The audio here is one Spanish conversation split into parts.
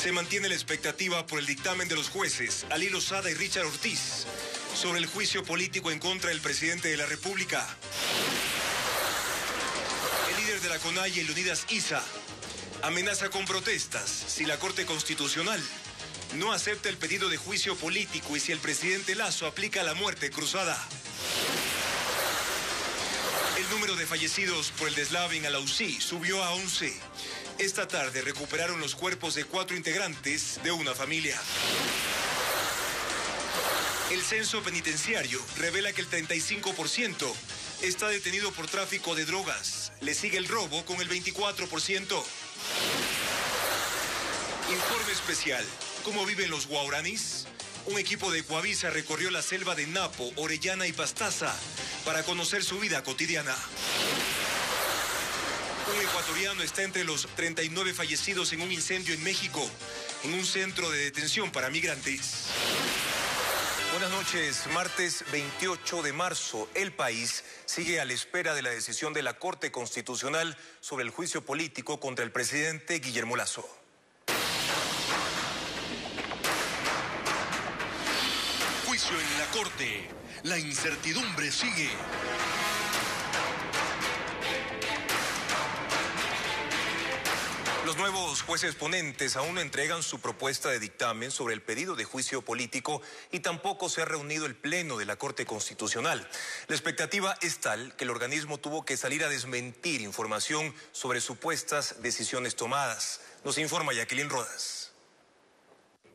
Se mantiene la expectativa por el dictamen de los jueces Ali Lozada y Richard Ortiz sobre el juicio político en contra del presidente de la República. El líder de la CONAIE, Leonidas Issa, amenaza con protestas si la Corte Constitucional no acepta el pedido de juicio político y si el presidente Lasso aplica la muerte cruzada. El número de fallecidos por el deslave en Alausí subió a 11. Esta tarde recuperaron los cuerpos de 4 integrantes de una familia. El censo penitenciario revela que el 35% está detenido por tráfico de drogas. Le sigue el robo con el 24%. Informe especial. ¿Cómo viven los guaraníes? Un equipo de Coavisa recorrió la selva de Napo, Orellana y Pastaza para conocer su vida cotidiana. Un ecuatoriano está entre los 39 fallecidos en un incendio en México, en un centro de detención para migrantes. Buenas noches. Martes 28 de marzo. El país sigue a la espera de la decisión de la Corte Constitucional sobre el juicio político contra el presidente Guillermo Lasso. Juicio en la Corte. La incertidumbre sigue. Los nuevos jueces ponentes aún no entregan su propuesta de dictamen sobre el pedido de juicio político y tampoco se ha reunido el Pleno de la Corte Constitucional. La expectativa es tal que el organismo tuvo que salir a desmentir información sobre supuestas decisiones tomadas. Nos informa Jacqueline Rodas.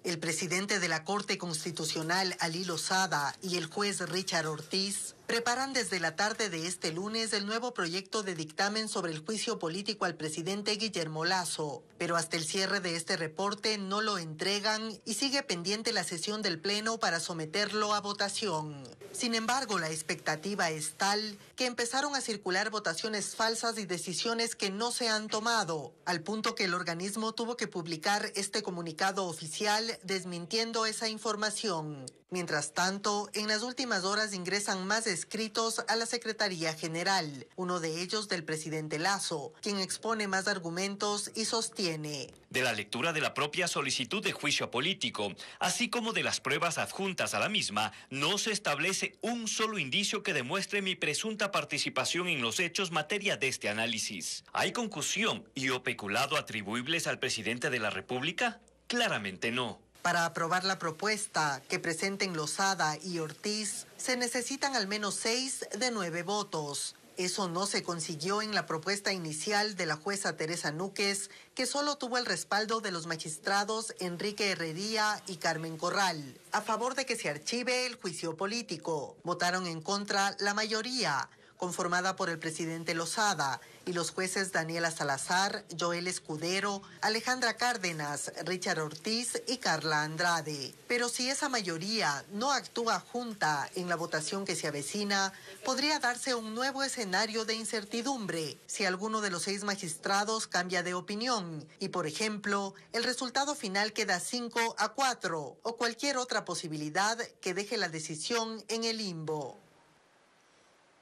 El presidente de la Corte Constitucional, Ali Lozada, y el juez Richard Ortiz preparan desde la tarde de este lunes el nuevo proyecto de dictamen sobre el juicio político al presidente Guillermo Lasso, pero hasta el cierre de este reporte no lo entregan y sigue pendiente la sesión del Pleno para someterlo a votación. Sin embargo, la expectativa es tal que empezaron a circular votaciones falsas y decisiones que no se han tomado, al punto que el organismo tuvo que publicar este comunicado oficial desmintiendo esa información. Mientras tanto, en las últimas horas ingresan más escritos a la Secretaría General, uno de ellos del presidente Lasso, quien expone más argumentos y sostiene: de la lectura de la propia solicitud de juicio político, así como de las pruebas adjuntas a la misma, no se establece un solo indicio que demuestre mi presunta participación en los hechos materia de este análisis. ¿Hay concusión y o peculado atribuibles al presidente de la República? Claramente no. Para aprobar la propuesta que presenten Lozada y Ortiz, se necesitan al menos 6 de 9 votos. Eso no se consiguió en la propuesta inicial de la jueza Teresa Núquez, que solo tuvo el respaldo de los magistrados Enrique Herrería y Carmen Corral, a favor de que se archive el juicio político. Votaron en contra la mayoría, conformada por el presidente Lozada y los jueces Daniela Salazar, Joel Escudero, Alejandra Cárdenas, Richard Ortiz y Carla Andrade. Pero si esa mayoría no actúa junta en la votación que se avecina, podría darse un nuevo escenario de incertidumbre si alguno de los 6 magistrados cambia de opinión y, por ejemplo, el resultado final queda 5-4 o cualquier otra posibilidad que deje la decisión en el limbo.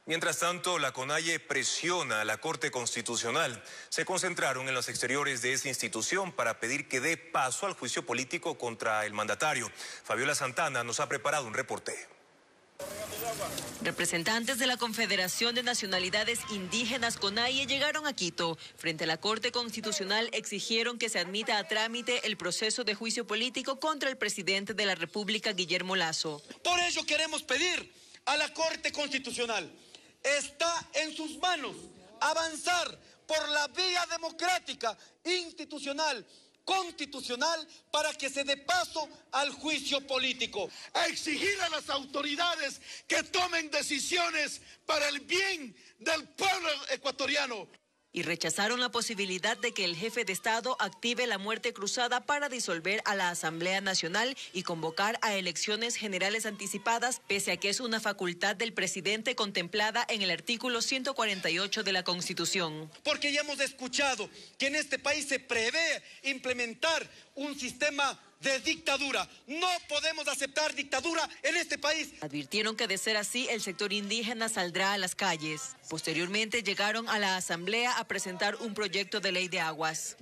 Mientras tanto, la CONAIE presiona a la Corte Constitucional. Se concentraron en los exteriores de esta institución para pedir que dé paso al juicio político contra el mandatario. Fabiola Santana nos ha preparado un reporte. Representantes de la Confederación de Nacionalidades Indígenas CONAIE llegaron a Quito. Frente a la Corte Constitucional exigieron que se admita a trámite el proceso de juicio político contra el presidente de la República, Guillermo Lasso. Por ello queremos pedir a la Corte Constitucional: está en sus manos avanzar por la vía democrática, institucional, constitucional, para que se dé paso al juicio político. A exigir a las autoridades que tomen decisiones para el bien del pueblo ecuatoriano. Y rechazaron la posibilidad de que el jefe de Estado active la muerte cruzada para disolver a la Asamblea Nacional y convocar a elecciones generales anticipadas, pese a que es una facultad del presidente contemplada en el artículo 148 de la Constitución. Porque ya hemos escuchado que en este país se prevé implementar un sistema de dictadura. No podemos aceptar dictadura en este país. Advirtieron que de ser así, el sector indígena saldrá a las calles. Posteriormente llegaron a la Asamblea a presentar un proyecto de ley de aguas.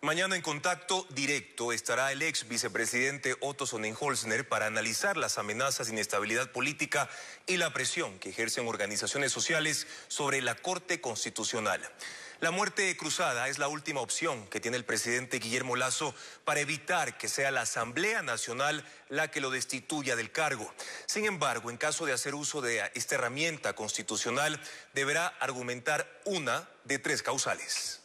Mañana en contacto directo estará el ex vicepresidente Otto Sonnenholzner para analizar las amenazas de inestabilidad política y la presión que ejercen organizaciones sociales sobre la Corte Constitucional. La muerte cruzada es la última opción que tiene el presidente Guillermo Lasso para evitar que sea la Asamblea Nacional la que lo destituya del cargo. Sin embargo, en caso de hacer uso de esta herramienta constitucional, deberá argumentar una de 3 causales.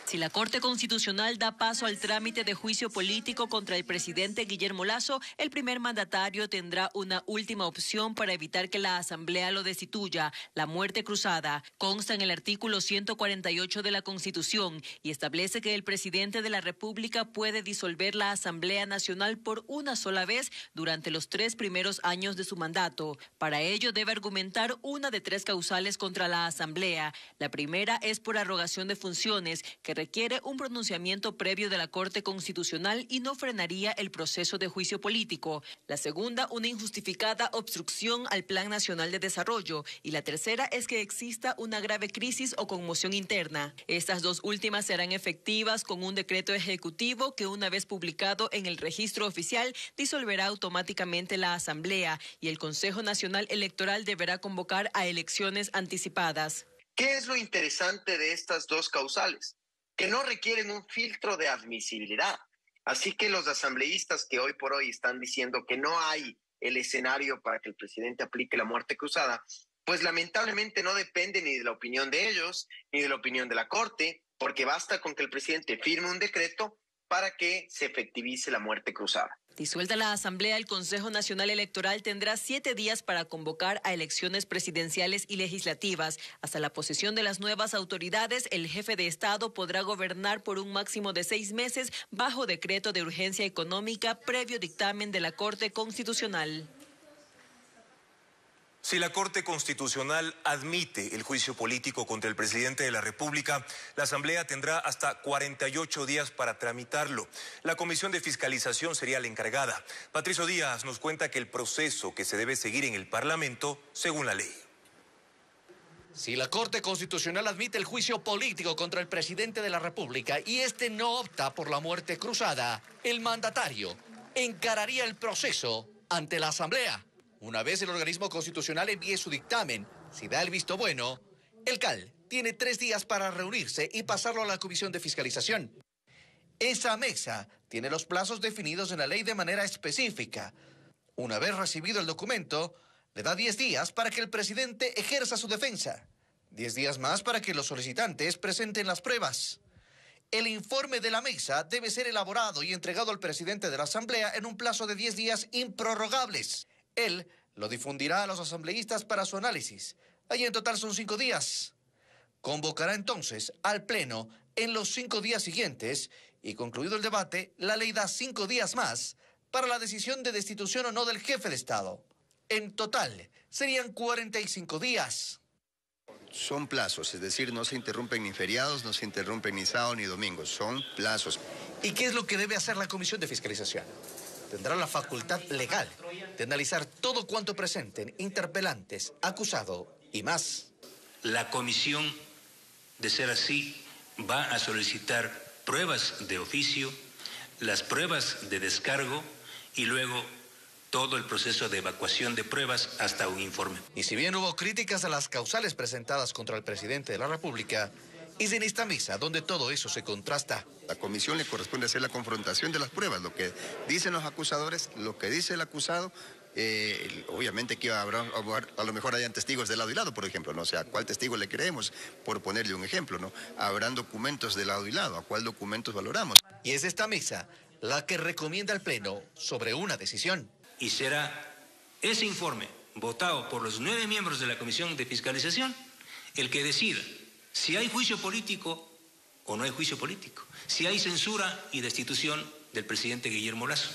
Si la Corte Constitucional da paso al trámite de juicio político contra el presidente Guillermo Lasso, el primer mandatario tendrá una última opción para evitar que la Asamblea lo destituya: la muerte cruzada. Consta en el artículo 148 de la Constitución y establece que el presidente de la República puede disolver la Asamblea Nacional por una sola vez durante los 3 primeros años de su mandato. Para ello debe argumentar una de 3 causales contra la Asamblea. La primera es por arrogación de funciones, que requiere un pronunciamiento previo de la Corte Constitucional y no frenaría el proceso de juicio político. La segunda, una injustificada obstrucción al Plan Nacional de Desarrollo. Y la tercera es que exista una grave crisis o conmoción interna. Estas 2 últimas serán efectivas con un decreto ejecutivo que, una vez publicado en el registro oficial, disolverá automáticamente la Asamblea y el Consejo Nacional Electoral deberá convocar a elecciones anticipadas. ¿Qué es lo interesante de estas 2 causales? Que no requieren un filtro de admisibilidad. Así que los asambleístas que hoy por hoy están diciendo que no hay el escenario para que el presidente aplique la muerte cruzada, pues lamentablemente no depende ni de la opinión de ellos, ni de la opinión de la Corte, porque basta con que el presidente firme un decreto para que se efectivice la muerte cruzada. Disuelta la Asamblea, el Consejo Nacional Electoral tendrá 7 días para convocar a elecciones presidenciales y legislativas. Hasta la posesión de las nuevas autoridades, el jefe de Estado podrá gobernar por un máximo de 6 meses bajo decreto de urgencia económica previo dictamen de la Corte Constitucional. Si la Corte Constitucional admite el juicio político contra el presidente de la República, la Asamblea tendrá hasta 48 días para tramitarlo. La Comisión de Fiscalización sería la encargada. Patricio Díaz nos cuenta que el proceso que se debe seguir en el Parlamento según la ley. Si la Corte Constitucional admite el juicio político contra el presidente de la República y este no opta por la muerte cruzada, el mandatario encararía el proceso ante la Asamblea. Una vez el organismo constitucional envíe su dictamen, si da el visto bueno, el CAL tiene 3 días para reunirse y pasarlo a la Comisión de Fiscalización. Esa mesa tiene los plazos definidos en la ley de manera específica. Una vez recibido el documento, le da 10 días para que el presidente ejerza su defensa. 10 días más para que los solicitantes presenten las pruebas. El informe de la mesa debe ser elaborado y entregado al presidente de la Asamblea en un plazo de 10 días improrrogables. Él lo difundirá a los asambleístas para su análisis. Ahí en total son 5 días. Convocará entonces al Pleno en los 5 días siguientes y, concluido el debate, la ley da 5 días más para la decisión de destitución o no del jefe de Estado. En total serían 45 días. Son plazos, es decir, no se interrumpen ni feriados, no se interrumpen ni sábado ni domingos, son plazos. ¿Y qué es lo que debe hacer la Comisión de Fiscalización? Tendrá la facultad legal de analizar todo cuanto presenten interpelantes, acusado y más. La comisión, de ser así, va a solicitar pruebas de oficio, las pruebas de descargo y luego todo el proceso de evacuación de pruebas hasta un informe. Y si bien hubo críticas a las causales presentadas contra el presidente de la República, es en esta mesa donde todo eso se contrasta. La comisión le corresponde hacer la confrontación de las pruebas, lo que dicen los acusadores, lo que dice el acusado. Obviamente que a lo mejor hayan testigos de lado y lado, por ejemplo, ¿no? O sea, ¿a cuál testigo le creemos? Por ponerle un ejemplo, ¿no? Habrán documentos de lado y lado, ¿a cuál documentos valoramos? Y es esta mesa la que recomienda al Pleno sobre una decisión. Y será ese informe votado por los 9 miembros de la Comisión de Fiscalización el que decida si hay juicio político o no hay juicio político, si hay censura y destitución del presidente Guillermo Lasso.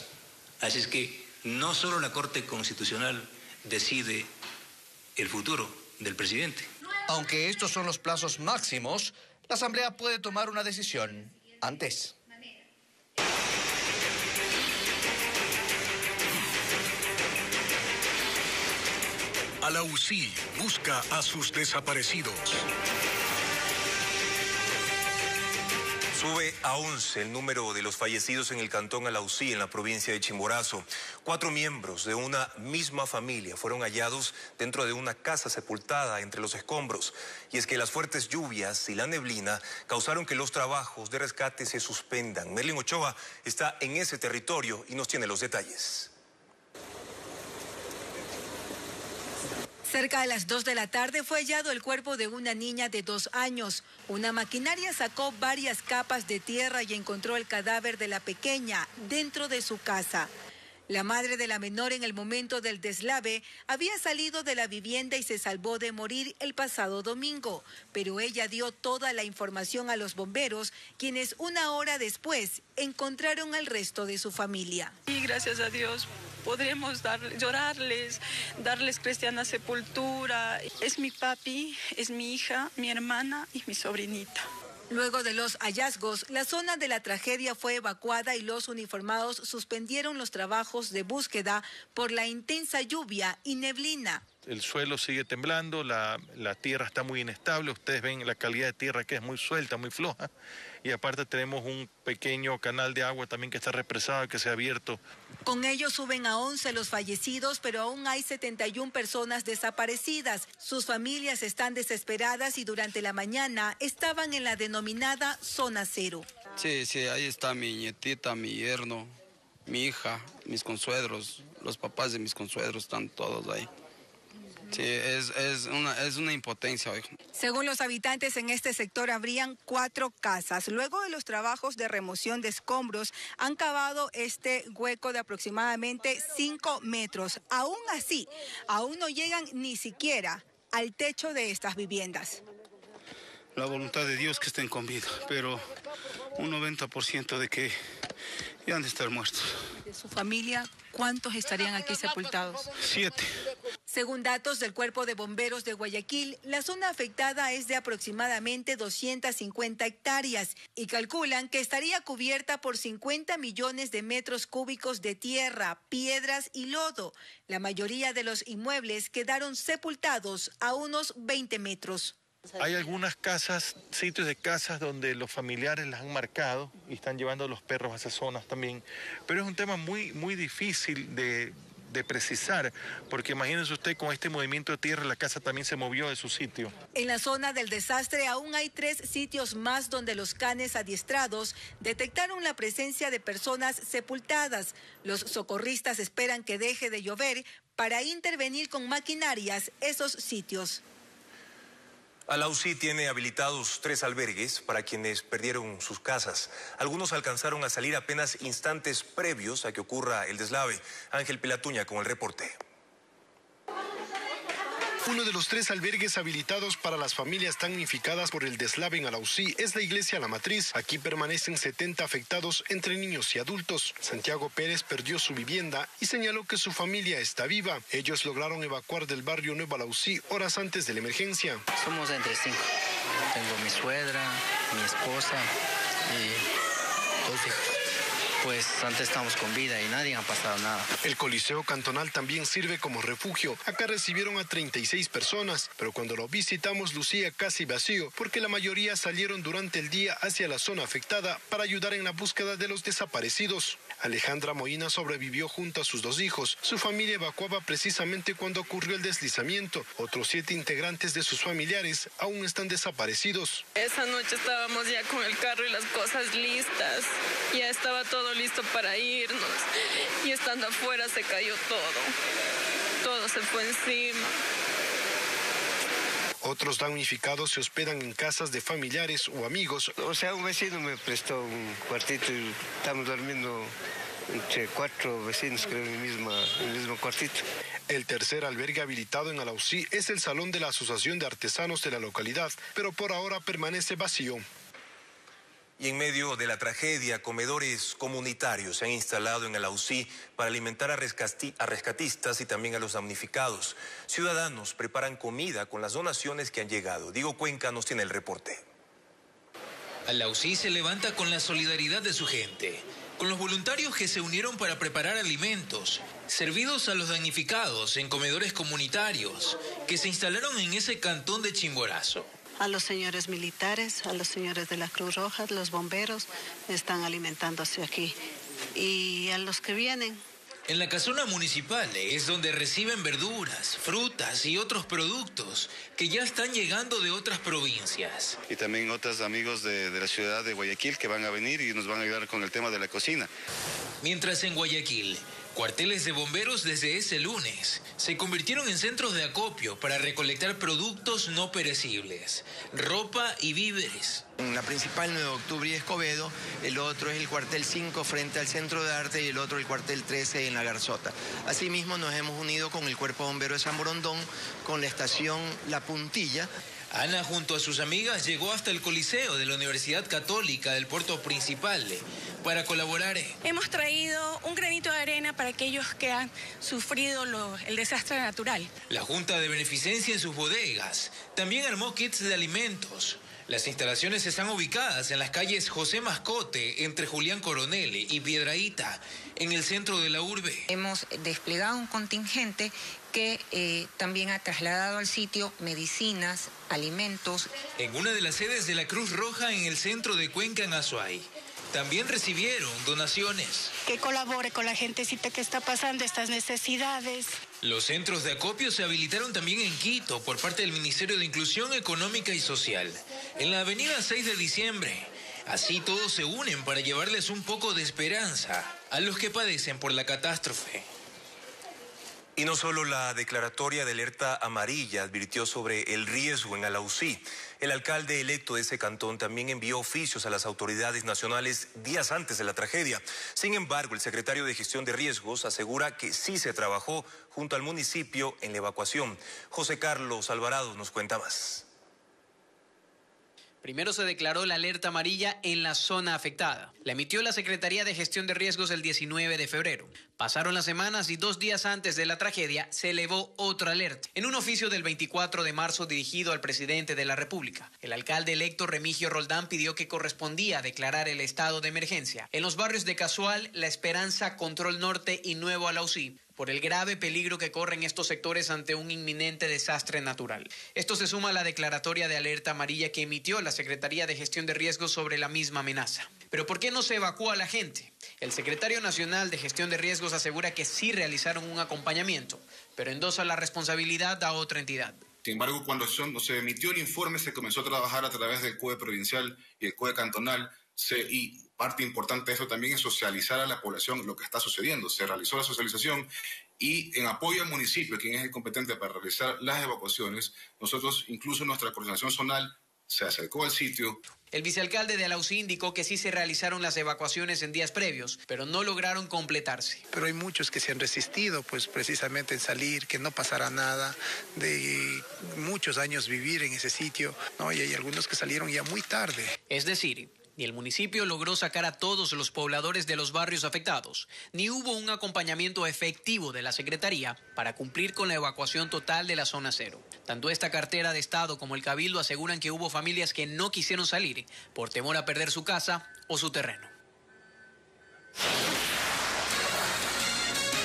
Así es que no solo la Corte Constitucional decide el futuro del presidente. Aunque estos son los plazos máximos, la Asamblea puede tomar una decisión antes. Alauzí busca a sus desaparecidos. Sube a 11 el número de los fallecidos en el cantón Alausí, en la provincia de Chimborazo. 4 miembros de una misma familia fueron hallados dentro de una casa sepultada entre los escombros. Y es que las fuertes lluvias y la neblina causaron que los trabajos de rescate se suspendan. Merlin Ochoa está en ese territorio y nos tiene los detalles. Cerca de las 2 de la tarde fue hallado el cuerpo de una niña de 2 años. Una maquinaria sacó varias capas de tierra y encontró el cadáver de la pequeña dentro de su casa. La madre de la menor en el momento del deslave había salido de la vivienda y se salvó de morir el pasado domingo, pero ella dio toda la información a los bomberos, quienes 1 hora después encontraron al resto de su familia. Y gracias a Dios podremos llorarles, darles cristiana sepultura. Es mi papi, es mi hija, mi hermana y mi sobrinita. Luego de los hallazgos, la zona de la tragedia fue evacuada y los uniformados suspendieron los trabajos de búsqueda por la intensa lluvia y neblina. El suelo sigue temblando, la tierra está muy inestable, ustedes ven la calidad de tierra que es muy suelta, muy floja, y aparte tenemos un pequeño canal de agua también que está represado, que se ha abierto. Con ello suben a 11 los fallecidos, pero aún hay 71 personas desaparecidas. Sus familias están desesperadas y durante la mañana estaban en la denominada zona cero. Sí, ahí está mi nietita, mi yerno, mi hija, mis consuegros, los papás de mis consuegros están todos ahí. Sí, es una impotencia hoy. Según los habitantes, en este sector habrían 4 casas. Luego de los trabajos de remoción de escombros, han cavado este hueco de aproximadamente 5 metros. Aún así, aún no llegan ni siquiera al techo de estas viviendas. La voluntad de Dios que estén con vida, pero un 90% de que ya han de estar muertos. De su familia, ¿cuántos estarían aquí sepultados? 7. Según datos del Cuerpo de Bomberos de Guayaquil, la zona afectada es de aproximadamente 250 hectáreas y calculan que estaría cubierta por 50 millones de metros cúbicos de tierra, piedras y lodo. La mayoría de los inmuebles quedaron sepultados a unos 20 metros. Hay algunas casas, sitios de casas donde los familiares las han marcado y están llevando a los perros a esas zonas también. Pero es un tema muy difícil de precisar, porque imagínense usted, con este movimiento de tierra la casa también se movió de su sitio. En la zona del desastre aún hay 3 sitios más donde los canes adiestrados detectaron la presencia de personas sepultadas. Los socorristas esperan que deje de llover para intervenir con maquinarias esos sitios. Alausí tiene habilitados 3 albergues para quienes perdieron sus casas. Algunos alcanzaron a salir apenas instantes previos a que ocurra el deslave. Ángel Pilatuña con el reporte. Uno de los 3 albergues habilitados para las familias damnificadas por el deslave en Alausí es la iglesia La Matriz. Aquí permanecen 70 afectados entre niños y adultos. Santiago Pérez perdió su vivienda y señaló que su familia está viva. Ellos lograron evacuar del barrio Nuevo Alausí horas antes de la emergencia. Somos entre 5. Tengo mi suegra, mi esposa y 2 hijos. Pues antes estamos con vida y nadie ha pasado nada. El Coliseo Cantonal también sirve como refugio. Acá recibieron a 36 personas, pero cuando lo visitamos lucía casi vacío, porque la mayoría salieron durante el día hacia la zona afectada para ayudar en la búsqueda de los desaparecidos. Alejandra Moina sobrevivió junto a sus 2 hijos. Su familia evacuaba precisamente cuando ocurrió el deslizamiento. Otros 7 integrantes de sus familiares aún están desaparecidos. Esa noche estábamos ya con el carro y las cosas listas. Ya estaba todo listo para irnos. Y estando afuera se cayó todo. Todo se fue encima. Otros damnificados se hospedan en casas de familiares o amigos. O sea, un vecino me prestó un cuartito y estamos durmiendo entre 4 vecinos, creo, en el mismo cuartito. El tercer albergue habilitado en Alausí es el Salón de la Asociación de Artesanos de la localidad, pero por ahora permanece vacío. Y en medio de la tragedia, comedores comunitarios se han instalado en Alausí para alimentar a rescatistas y también a los damnificados. Ciudadanos preparan comida con las donaciones que han llegado. Diego Cuenca nos tiene el reporte. Alausí se levanta con la solidaridad de su gente, con los voluntarios que se unieron para preparar alimentos, servidos a los damnificados en comedores comunitarios que se instalaron en ese cantón de Chimborazo. a los señores militares, a los señores de la Cruz Roja, los bomberos, están alimentándose aquí. Y a los que vienen. En la casona municipal es donde reciben verduras, frutas y otros productos que ya están llegando de otras provincias. Y también otros amigos de la ciudad de Guayaquil que van a venir y nos van a ayudar con el tema de la cocina. Mientras en Guayaquil, cuarteles de bomberos desde ese lunes se convirtieron en centros de acopio para recolectar productos no perecibles, ropa y víveres. La principal 9 de octubre y Escobedo, el otro es el cuartel 5 frente al Centro de Arte y el otro el cuartel 13 en La Garzota. Asimismo nos hemos unido con el Cuerpo Bombero de San Borondón, con la estación La Puntilla. Ana junto a sus amigas llegó hasta el Coliseo de la Universidad Católica del Puerto Principal para colaborar. Hemos traído un granito de arena para aquellos que han sufrido el desastre natural. La Junta de Beneficencia en sus bodegas también armó kits de alimentos. Las instalaciones están ubicadas en las calles José Mascote, entre Julián Coronel y Piedrahíta, en el centro de la urbe. Hemos desplegado un contingente que también ha trasladado al sitio medicinas, alimentos. En una de las sedes de la Cruz Roja en el centro de Cuenca, en Azuay, también recibieron donaciones. Que colabore con la gentecita que está pasando estas necesidades. Los centros de acopio se habilitaron también en Quito por parte del Ministerio de Inclusión Económica y Social, en la avenida 6 de diciembre. Así todos se unen para llevarles un poco de esperanza a los que padecen por la catástrofe. Y no solo la declaratoria de alerta amarilla advirtió sobre el riesgo en Alausí. El alcalde electo de ese cantón también envió oficios a las autoridades nacionales días antes de la tragedia. Sin embargo, el secretario de Gestión de Riesgos asegura que sí se trabajó junto al municipio en la evacuación. José Carlos Alvarado nos cuenta más. Primero se declaró la alerta amarilla en la zona afectada. La emitió la Secretaría de Gestión de Riesgos el 19 de febrero. Pasaron las semanas y 2 días antes de la tragedia se elevó otra alerta. En un oficio del 24 de marzo dirigido al presidente de la República, el alcalde electo Remigio Roldán pidió que correspondía declarar el estado de emergencia en los barrios de Casual, La Esperanza, Control Norte y Nuevo Alausí, por el grave peligro que corren estos sectores ante un inminente desastre natural. Esto se suma a la declaratoria de alerta amarilla que emitió la Secretaría de Gestión de Riesgos sobre la misma amenaza. ¿Pero por qué no se evacúa a la gente? El secretario nacional de Gestión de Riesgos asegura que sí realizaron un acompañamiento, pero endosa la responsabilidad a otra entidad. Sin embargo, cuando se emitió el informe, se comenzó a trabajar a través del COE provincial y el COE cantonal, y parte importante de eso también es socializar a la población lo que está sucediendo. Se realizó la socialización y en apoyo al municipio, quien es el competente para realizar las evacuaciones, nosotros, incluso nuestra coordinación zonal, se acercó al sitio. El vicealcalde de Alausí indicó que sí se realizaron las evacuaciones en días previos, pero no lograron completarse. Pero hay muchos que se han resistido, pues precisamente en salir, que no pasara nada, de muchos años vivir en ese sitio, ¿no? Y hay algunos que salieron ya muy tarde. Es decir, ni el municipio logró sacar a todos los pobladores de los barrios afectados, ni hubo un acompañamiento efectivo de la Secretaría para cumplir con la evacuación total de la zona cero. Tanto esta cartera de Estado como el Cabildo aseguran que hubo familias que no quisieron salir por temor a perder su casa o su terreno.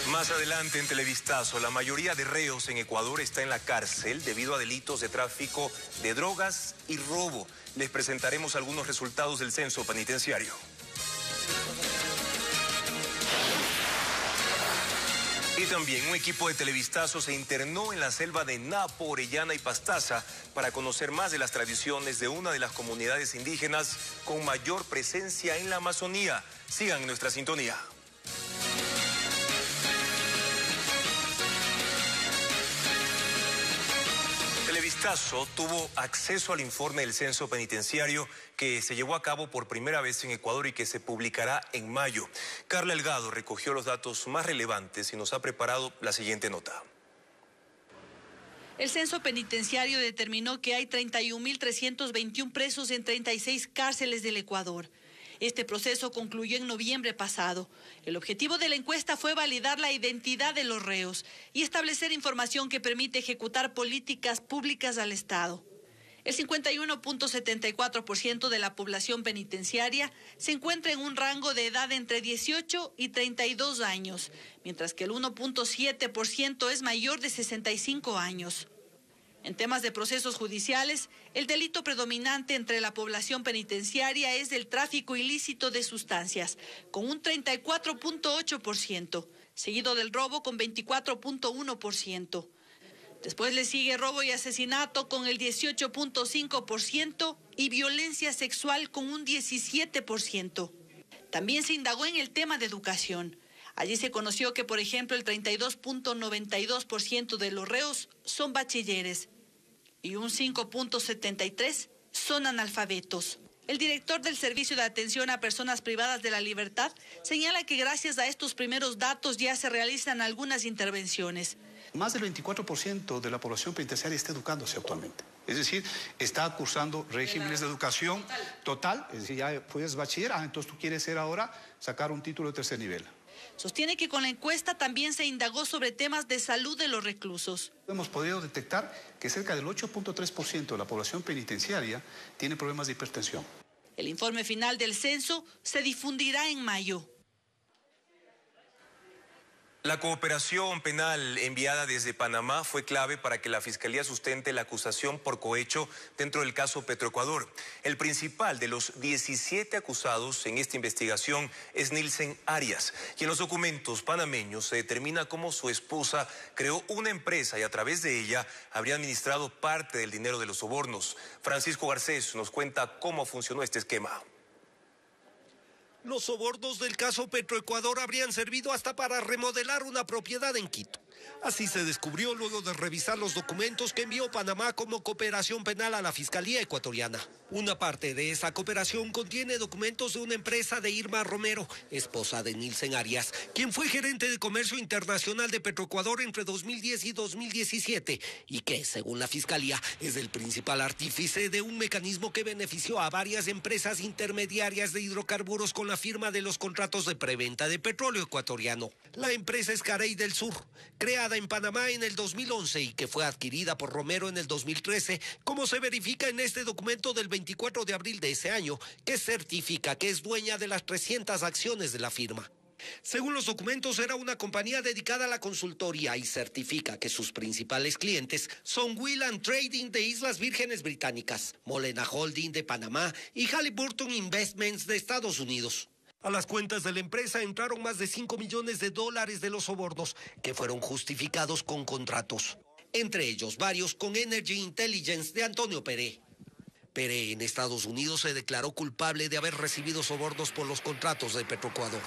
Más adelante en Televistazo, la mayoría de reos en Ecuador está en la cárcel debido a delitos de tráfico de drogas y robo. Les presentaremos algunos resultados del censo penitenciario. Y también un equipo de Televistazo se internó en la selva de Napo, Orellana y Pastaza para conocer más de las tradiciones de una de las comunidades indígenas con mayor presencia en la Amazonía. Sigan en nuestra sintonía. Televistazo tuvo acceso al informe del censo penitenciario que se llevó a cabo por primera vez en Ecuador y que se publicará en mayo. Carla Elgado recogió los datos más relevantes y nos ha preparado la siguiente nota. El censo penitenciario determinó que hay 31.321 presos en 36 cárceles del Ecuador. Este proceso concluyó en noviembre pasado. El objetivo de la encuesta fue validar la identidad de los reos y establecer información que permite ejecutar políticas públicas al Estado. El 51.74% de la población penitenciaria se encuentra en un rango de edad entre 18 y 32 años, mientras que el 1.7% es mayor de 65 años. En temas de procesos judiciales, el delito predominante entre la población penitenciaria es el tráfico ilícito de sustancias, con un 34.8%, seguido del robo con 24.1%. Después le sigue robo y asesinato con el 18.5% y violencia sexual con un 17%. También se indagó en el tema de educación. Allí se conoció que, por ejemplo, el 32.92% de los reos son bachilleres y un 5.73% son analfabetos. El director del Servicio de Atención a Personas Privadas de la Libertad señala que gracias a estos primeros datos ya se realizan algunas intervenciones. Más del 24% de la población penitenciaria está educándose actualmente. Es decir, está cursando regímenes de educación total. Es decir, ya fueres bachiller, entonces tú quieres ahora sacar un título de tercer nivel. Sostiene que con la encuesta también se indagó sobre temas de salud de los reclusos. Hemos podido detectar que cerca del 8.3% de la población penitenciaria tiene problemas de hipertensión. El informe final del censo se difundirá en mayo. La cooperación penal enviada desde Panamá fue clave para que la Fiscalía sustente la acusación por cohecho dentro del caso Petroecuador. El principal de los 17 acusados en esta investigación es Nilsen Arias, y en los documentos panameños se determina cómo su esposa creó una empresa y a través de ella habría administrado parte del dinero de los sobornos. Francisco Garcés nos cuenta cómo funcionó este esquema. Los sobornos del caso Petroecuador habrían servido hasta para remodelar una propiedad en Quito. Así se descubrió luego de revisar los documentos que envió Panamá como cooperación penal a la Fiscalía ecuatoriana. Una parte de esa cooperación contiene documentos de una empresa de Irma Romero, esposa de Nilsen Arias, quien fue gerente de comercio internacional de Petroecuador entre 2010 y 2017 y que, según la Fiscalía, es el principal artífice de un mecanismo que benefició a varias empresas intermediarias de hidrocarburos con la firma de los contratos de preventa de petróleo ecuatoriano. La empresa es Carey del Sur, creada en Panamá en el 2011 y que fue adquirida por Romero en el 2013, como se verifica en este documento del 24 de abril de ese año, que certifica que es dueña de las 300 acciones de la firma. Según los documentos, era una compañía dedicada a la consultoría y certifica que sus principales clientes son Will & Trading de Islas Vírgenes Británicas, Molena Holding de Panamá y Halliburton Investments de Estados Unidos. A las cuentas de la empresa entraron más de $5 millones de los sobornos, que fueron justificados con contratos. Entre ellos, varios con Energy Intelligence de Antonio Peré. Peré en Estados Unidos se declaró culpable de haber recibido sobornos por los contratos de Petroecuador.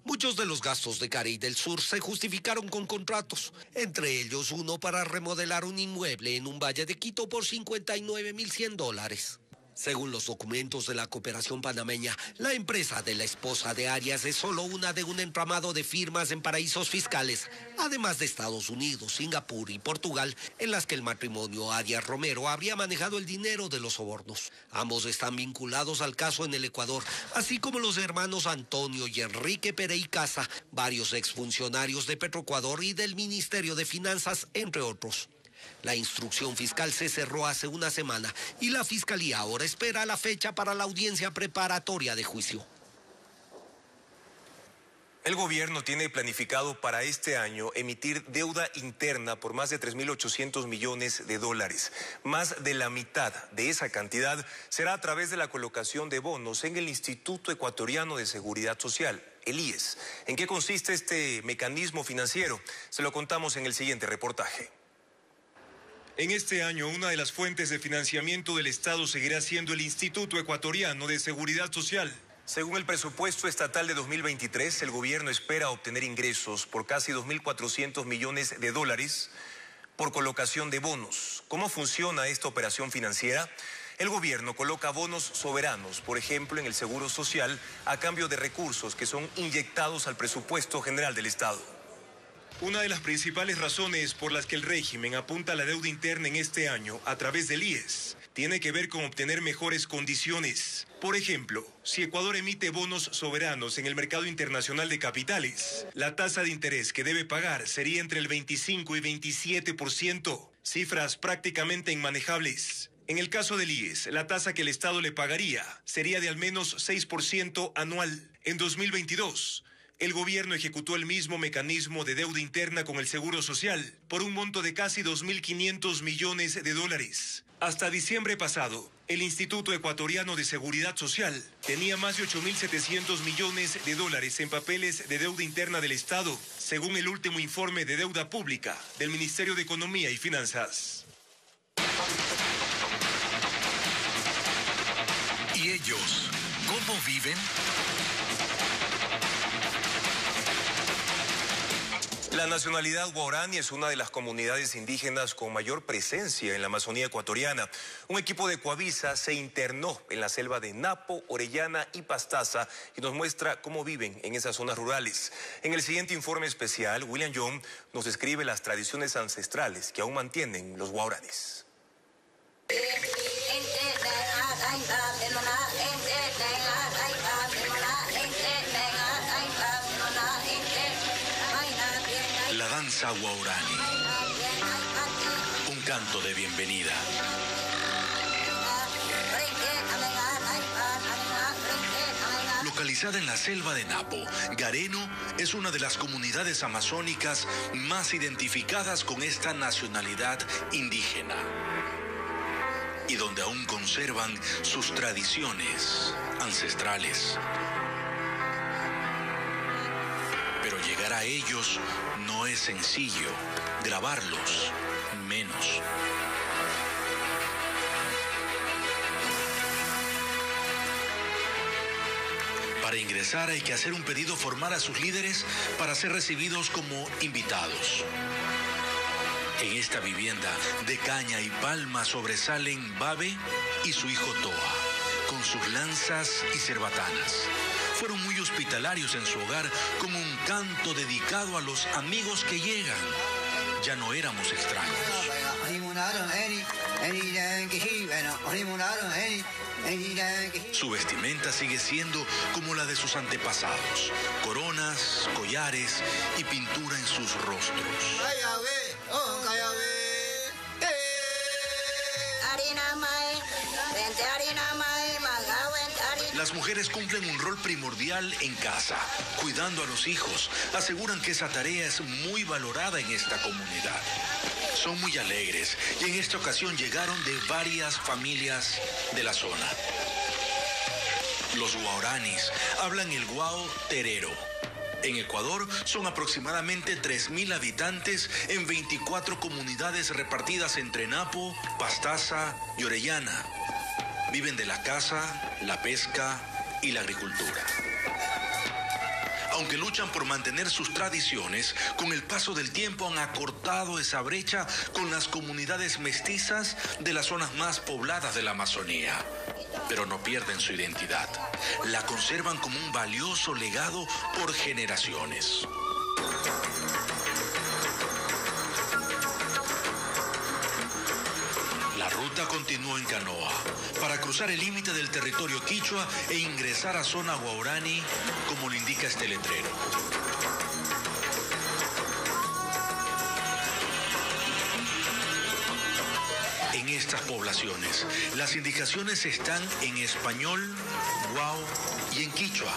Muchos de los gastos de Carey del Sur se justificaron con contratos, entre ellos uno para remodelar un inmueble en un valle de Quito por $59.100. Según los documentos de la cooperación panameña, la empresa de la esposa de Arias es solo una de un entramado de firmas en paraísos fiscales, además de Estados Unidos, Singapur y Portugal, en las que el matrimonio Arias Romero habría manejado el dinero de los sobornos. Ambos están vinculados al caso en el Ecuador, así como los hermanos Antonio y Enrique Perey Casa, varios exfuncionarios de Petroecuador y del Ministerio de Finanzas, entre otros. La instrucción fiscal se cerró hace una semana y la Fiscalía ahora espera la fecha para la audiencia preparatoria de juicio. El gobierno tiene planificado para este año emitir deuda interna por más de $3.800 millones. Más de la mitad de esa cantidad será a través de la colocación de bonos en el Instituto Ecuatoriano de Seguridad Social, el IES. ¿En qué consiste este mecanismo financiero? Se lo contamos en el siguiente reportaje. En este año, una de las fuentes de financiamiento del Estado seguirá siendo el Instituto Ecuatoriano de Seguridad Social. Según el presupuesto estatal de 2023, el gobierno espera obtener ingresos por casi $2.400 millones por colocación de bonos. ¿Cómo funciona esta operación financiera? El gobierno coloca bonos soberanos, por ejemplo, en el Seguro Social, a cambio de recursos que son inyectados al presupuesto general del Estado. Una de las principales razones por las que el régimen apunta a la deuda interna en este año a través del IES tiene que ver con obtener mejores condiciones. Por ejemplo, si Ecuador emite bonos soberanos en el mercado internacional de capitales, la tasa de interés que debe pagar sería entre el 25 y 27%, cifras prácticamente inmanejables. En el caso del IES, la tasa que el Estado le pagaría sería de al menos 6% anual. En 2022, El gobierno ejecutó el mismo mecanismo de deuda interna con el Seguro Social por un monto de casi 2.500 millones de dólares. Hasta diciembre pasado, el Instituto Ecuatoriano de Seguridad Social tenía más de 8.700 millones de dólares en papeles de deuda interna del Estado, según el último informe de deuda pública del Ministerio de Economía y Finanzas. ¿Y ellos cómo viven? La nacionalidad guaraní es una de las comunidades indígenas con mayor presencia en la Amazonía ecuatoriana. Un equipo de Coavisa se internó en la selva de Napo, Orellana y Pastaza y nos muestra cómo viven en esas zonas rurales. En el siguiente informe especial, William Young nos describe las tradiciones ancestrales que aún mantienen los guaraníes. La danza guaraní, un canto de bienvenida. Localizada en la selva de Napo, Gareno es una de las comunidades amazónicas más identificadas con esta nacionalidad indígena y donde aún conservan sus tradiciones ancestrales. Pero llegar a ellos no es sencillo, grabarlos menos. Para ingresar hay que hacer un pedido formal a sus líderes para ser recibidos como invitados. En esta vivienda de caña y palma sobresalen Babe y su hijo Toa, con sus lanzas y cerbatanas. Fueron muy hospitalarios en su hogar, con un canto dedicado a los amigos que llegan. Ya no éramos extraños. Su vestimenta sigue siendo como la de sus antepasados: coronas, collares y pintura en sus rostros. Las mujeres cumplen un rol primordial en casa, cuidando a los hijos. Aseguran que esa tarea es muy valorada en esta comunidad. Son muy alegres y en esta ocasión llegaron de varias familias de la zona. Los guaraníes hablan el guao terero. En Ecuador son aproximadamente 3.000 habitantes en 24 comunidades repartidas entre Napo, Pastaza y Orellana. Viven de la caza, la pesca y la agricultura. Aunque luchan por mantener sus tradiciones, con el paso del tiempo han acortado esa brecha con las comunidades mestizas de las zonas más pobladas de la Amazonía. Pero no pierden su identidad. La conservan como un valioso legado por generaciones. La ruta continuó en canoa para cruzar el límite del territorio quichua e ingresar a zona guaraní, como lo indica este letrero. En estas poblaciones, las indicaciones están en español, guau y en quichua.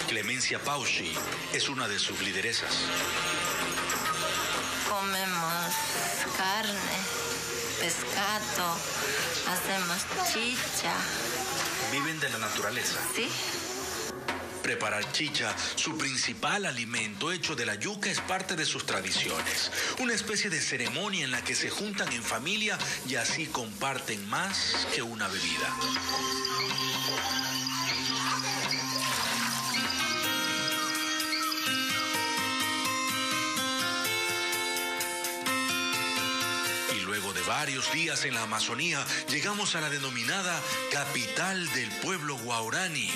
Clemencia Paushi es una de sus lideresas. Comemos carne, pescado, hacemos chicha. ¿Viven de la naturaleza? Sí. Preparar chicha, su principal alimento hecho de la yuca, es parte de sus tradiciones. Una especie de ceremonia en la que se juntan en familia y así comparten más que una bebida. Y luego de varios días en la Amazonía, llegamos a la denominada capital del pueblo guaraní,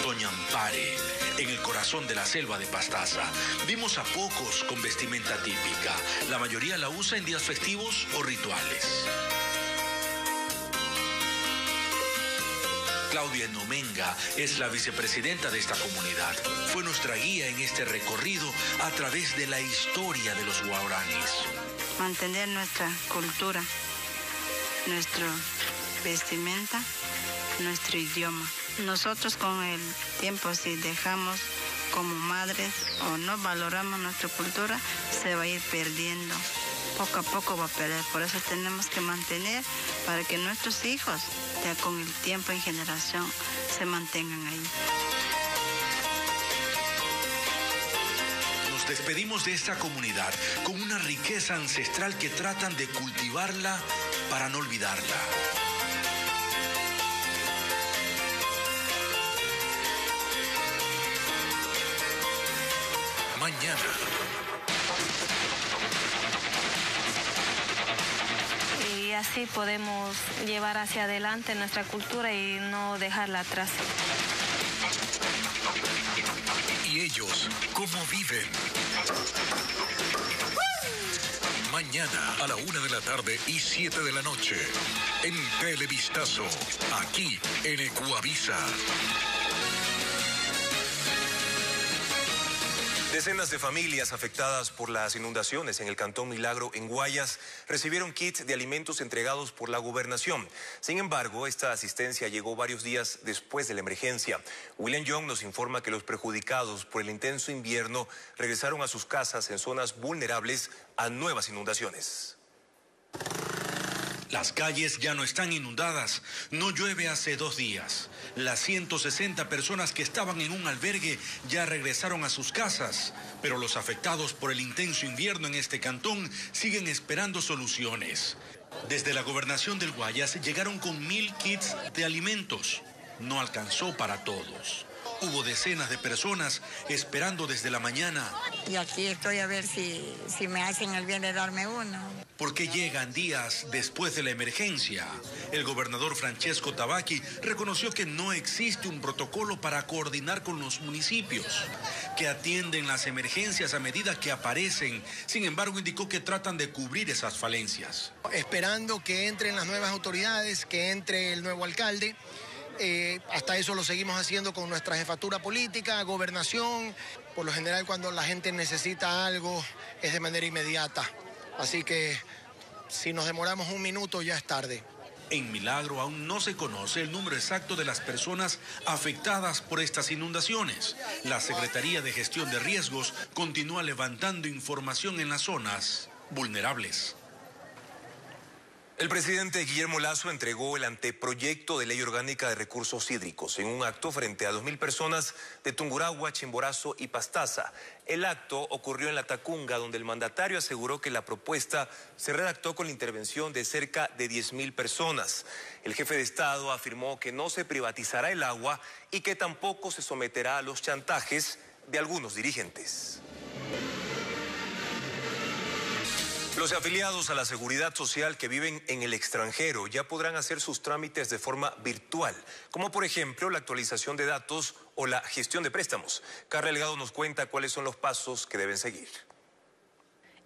Toñampare, en el corazón de la selva de Pastaza. Vimos a pocos con vestimenta típica. La mayoría la usa en días festivos o rituales. Claudia Nomenga es la vicepresidenta de esta comunidad. Fue nuestra guía en este recorrido a través de la historia de los guaraníes. Mantener nuestra cultura, nuestra vestimenta, nuestro idioma. Nosotros con el tiempo, si dejamos como madres o no valoramos nuestra cultura, se va a ir perdiendo. Poco a poco va a perder. Por eso tenemos que mantener para que nuestros hijos, ya con el tiempo en generación, se mantengan ahí. Nos despedimos de esta comunidad con una riqueza ancestral que tratan de cultivarla para no olvidarla. Mañana. Y así podemos llevar hacia adelante nuestra cultura y no dejarla atrás. ¿Y ellos cómo viven? Mañana a la 1:00 p.m. y 7:00 p.m. en Televistazo, aquí en Ecuavisa. Decenas de familias afectadas por las inundaciones en el Cantón Milagro, en Guayas, recibieron kits de alimentos entregados por la gobernación. Sin embargo, esta asistencia llegó varios días después de la emergencia. William Young nos informa que los perjudicados por el intenso invierno regresaron a sus casas en zonas vulnerables a nuevas inundaciones. Las calles ya no están inundadas. No llueve hace 2 días. Las 160 personas que estaban en un albergue ya regresaron a sus casas, pero los afectados por el intenso invierno en este cantón siguen esperando soluciones. Desde la gobernación del Guayas llegaron con 1000 kits de alimentos. No alcanzó para todos. Hubo decenas de personas esperando desde la mañana. Y aquí estoy a ver si me hacen el bien de darme uno. Porque llegan días después de la emergencia. El gobernador Francesco Tabacchi reconoció que no existe un protocolo para coordinar con los municipios, que atienden las emergencias a medida que aparecen. Sin embargo, indicó que tratan de cubrir esas falencias. Esperando que entren las nuevas autoridades, que entre el nuevo alcalde. Hasta eso lo seguimos haciendo con nuestra jefatura política, gobernación. Por lo general, cuando la gente necesita algo, es de manera inmediata. Así que si nos demoramos 1 minuto, ya es tarde. En Milagro aún no se conoce el número exacto de las personas afectadas por estas inundaciones. La Secretaría de Gestión de Riesgos continúa levantando información en las zonas vulnerables. El presidente Guillermo Lasso entregó el anteproyecto de ley orgánica de recursos hídricos en un acto frente a 2000 personas de Tungurahua, Chimborazo y Pastaza. El acto ocurrió en La Tacunga, donde el mandatario aseguró que la propuesta se redactó con la intervención de cerca de 10.000 personas. El jefe de Estado afirmó que no se privatizará el agua y que tampoco se someterá a los chantajes de algunos dirigentes. Los afiliados a la Seguridad Social que viven en el extranjero ya podrán hacer sus trámites de forma virtual, como por ejemplo la actualización de datos o la gestión de préstamos. Carla Delgado nos cuenta cuáles son los pasos que deben seguir.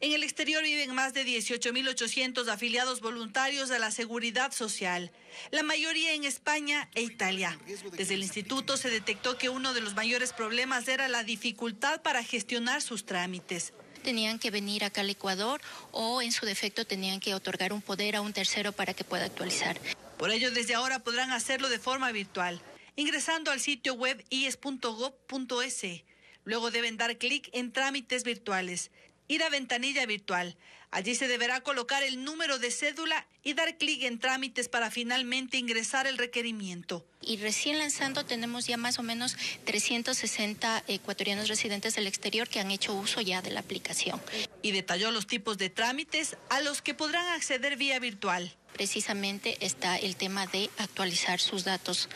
En el exterior viven más de 18.800 afiliados voluntarios a la Seguridad Social, la mayoría en España e Italia. Desde el instituto se detectó que uno de los mayores problemas era la dificultad para gestionar sus trámites. Tenían que venir acá al Ecuador o en su defecto tenían que otorgar un poder a un tercero para que pueda actualizar. Por ello, desde ahora podrán hacerlo de forma virtual, ingresando al sitio web ies.gov.es. Luego deben dar clic en trámites virtuales, ir a ventanilla virtual. Allí se deberá colocar el número de cédula y dar clic en trámites para finalmente ingresar el requerimiento. Y recién lanzando tenemos ya más o menos 360 ecuatorianos residentes del exterior que han hecho uso ya de la aplicación. Y detalló los tipos de trámites a los que podrán acceder vía virtual. Precisamente está el tema de actualizar sus datos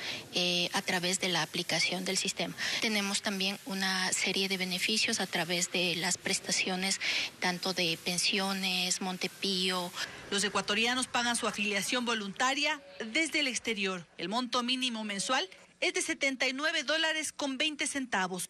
a través de la aplicación del sistema. Tenemos también una serie de beneficios a través de las prestaciones, tanto de pensiones, Montepío. Los ecuatorianos pagan su afiliación voluntaria desde el exterior. El monto mínimo mensual es de $79.20.